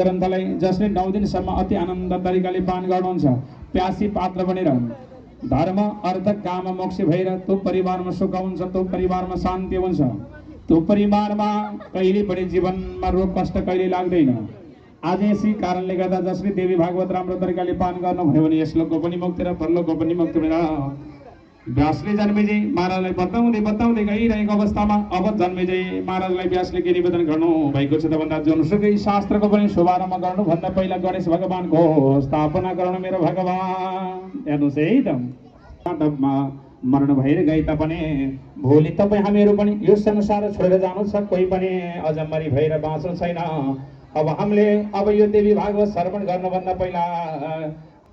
ग्रन्थलाई जसले 9 दिनसम्म अति आनन्द तरिकाले पान गर्नुहुन्छ, प्यासी पात्र बनेर धर्म अर्थ काम मोक्ष भएर त्यो परिवारमा सुख हुन्छ, त्यो परिवारमा शान्ति हुन्छ, त्यो परिवारमा कहिले पनि जीवनमा रोग कष्ट कहिले लाग्दैन। आज यसै कारणले गर्दा जसले देवी भागवत राम्रो तरिकाले पान गर्नुभयो भने यस लोकको पनि मुक्ति र परलोकको पनि मुक्ति भएर व्यासले जन्मेजय महाराजलाई बताउँदै गइरहेको अवस्थामा अब जन्मेजय महाराजलाई व्यासले के निवेदन गर्नु भएको छ त भन्दा जुनसुकै शास्त्रको पनि शुभारम्भ गर्नुभन्दा पहिला गणेश भगवानको स्थापना गर्नु मेरो भगवान। हेर्नुहोस् है त मर्नु भएर गए तापनि भोलि तपाईँ हामीहरू पनि यो संसार छोडेर जानु छ, कोही पनि अजम्मरी भएर बाँच्नु छैन। अब हामीले अब यो देवी भागवत श्रवण गर्नुभन्दा पहिला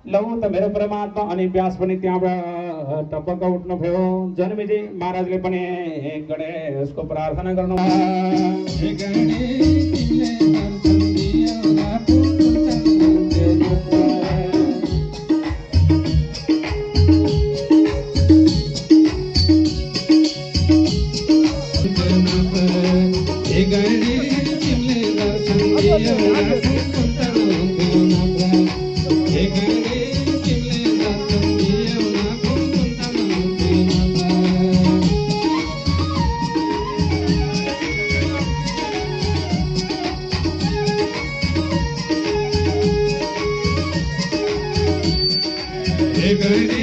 लौ त मेरो परमात्मा अनि व्यास पनि त्यहाँबाट टपक्क उठ्नुभयो। जन्मेजय महाराजले पनि गणेशको प्रार्थना गर्नु Hey,